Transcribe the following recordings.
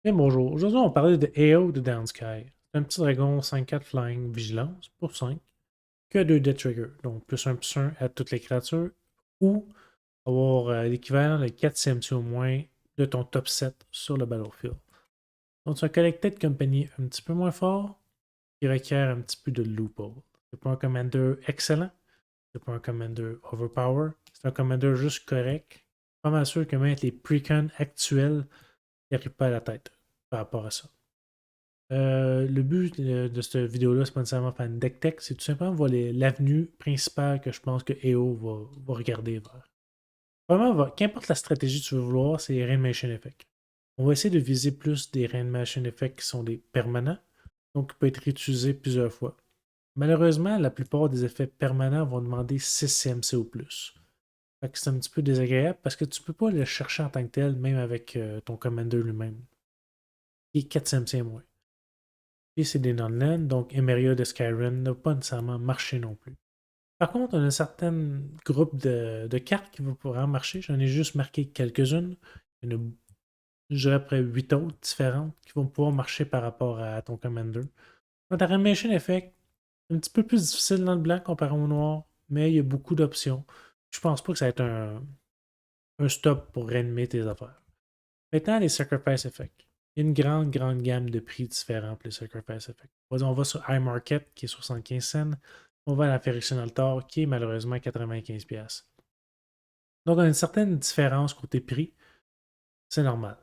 Bien bonjour, aujourd'hui on va parler de AO de Downsky. C'est un petit dragon 5/4 flying vigilance pour 5 que 2 death trigger, donc plus 1 à toutes les créatures, ou avoir l'équivalent de 4 CMC au moins de ton top 7 sur le battlefield. Donc c'est un collected company un petit peu moins fort qui requiert un petit peu de loophole. C'est pas un commander excellent, c'est pas un commander overpower, c'est un commander juste correct. Pas mal sûr que même avec les precons actuels, il n'arrive pas à la tête par rapport à ça. Le but de cette vidéo-là, c'est pas nécessairement faire une deck tech, c'est tout simplement voir l'avenue principale que je pense que EO va regarder vers. Vraiment, qu'importe la stratégie que tu veux vouloir, c'est les Rainmation Effect. On va essayer de viser plus des Rainmation Effects qui sont des permanents, donc qui peuvent être réutilisés plusieurs fois. Malheureusement, la plupart des effets permanents vont demander 6 CMC ou plus. Fait que c'est un petit peu désagréable parce que tu peux pas le chercher en tant que tel, même avec ton commander lui-même. Il est 4 CMC et moins. Et c'est des non-land, donc Emeria de Skyrim n'a pas nécessairement marché non plus. Par contre, on a un certain groupe de cartes qui vont pouvoir marcher. J'en ai juste marqué quelques-unes. Il y en a, je dirais, après 8 autres différentes qui vont pouvoir marcher par rapport à ton Commander. Quant à Animation Effect, c'est un petit peu plus difficile dans le blanc comparé au noir, mais il y a beaucoup d'options. Je pense pas que ça va être un stop pour réanimer tes affaires. Maintenant, les Sacrifice Effects. Il y a une grande gamme de prix différents pour les Sacrifice Effects. On va sur iMarket, qui est 75 cents. On va à la Ferriction Altar, qui est malheureusement 95 pièces. Donc, on a une certaine différence côté prix. C'est normal.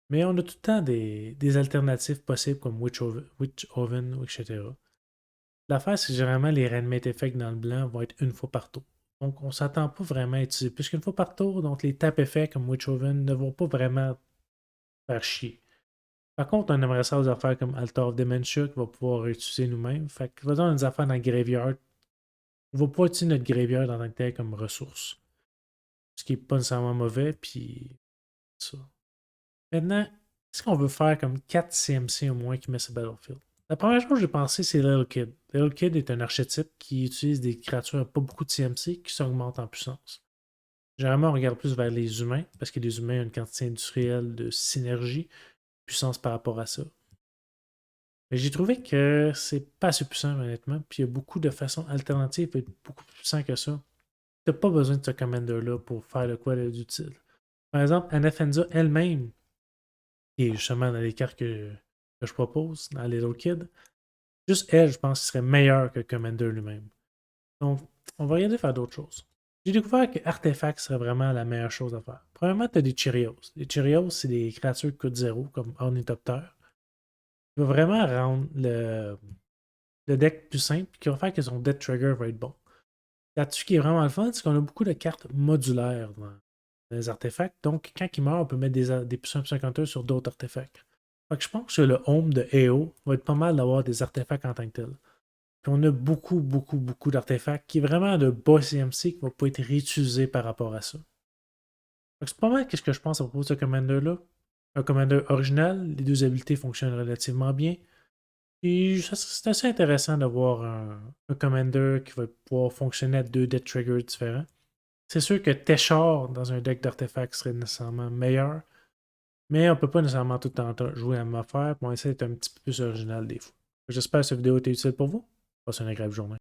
Mais on a tout le temps des alternatives possibles comme Witch Oven, etc. L'affaire, c'est que généralement, les Reanimate Effects dans le blanc vont être une fois par tour. Donc, on ne s'attend pas vraiment à utiliser plus qu'une fois par tour. Donc, les tap effects comme Witch Oven ne vont pas vraiment faire chier. Par contre, on aimerait ça des affaires comme Altar of Dementia qu'on va pouvoir utiliser nous-mêmes. Fait que, faisons des affaires dans le graveyard. On va pouvoir utiliser notre graveyard en tant que tel comme ressource. Ce qui n'est pas nécessairement mauvais, puis ça. Maintenant, qu'est-ce qu'on veut faire comme 4 CMC au moins qui met sur Battlefield? La première chose que j'ai pensé, c'est Little Kid. Little Kid est un archétype qui utilise des créatures à pas beaucoup de CMC qui s'augmentent en puissance. Généralement, on regarde plus vers les humains, parce que les humains ont une quantité industrielle de synergie, puissance par rapport à ça. Mais j'ai trouvé que c'est pas assez puissant, honnêtement. Puis il y a beaucoup de façons alternatives pour être beaucoup plus puissant que ça. Tu n'as pas besoin de ce commander-là pour faire le quoi d'utile. Par exemple, Anafenza elle-même, qui est justement dans les cartes que je propose, dans Little Kid, juste elle, je pense, serait meilleure que le commander lui-même. Donc, on va regarder faire d'autres choses. J'ai découvert que Artefact serait vraiment la meilleure chose à faire. Premièrement, tu as des Cheerios. Les Cheerios, c'est des créatures qui coûtent 0, comme Ornithopter. Il va vraiment rendre le deck plus simple, qui va faire que son death trigger va être bon. Là-dessus, qui est vraiment le fun, c'est qu'on a beaucoup de cartes modulaires dans les artefacts. Donc, quand il meurt, on peut mettre des puissants 51 sur d'autres artefacts. Fait que je pense que le home de AO va être pas mal d'avoir des artefacts en tant que tel. Puis on a beaucoup d'artefacts qui est vraiment de bas CMC qui va pas être réutilisé par rapport à ça. Fait que c'est pas mal ce que je pense à propos de ce commander-là. Un commander original, les deux habiletés fonctionnent relativement bien. Et c'est assez intéressant d'avoir un commander qui va pouvoir fonctionner à deux death triggers différents. C'est sûr que Teshar dans un deck d'artefacts serait nécessairement meilleur, mais on peut pas nécessairement tout le temps jouer à la même affaire, puis on essaie d'être un petit peu plus original des fois. J'espère que cette vidéo a été utile pour vous. Passez une agréable journée.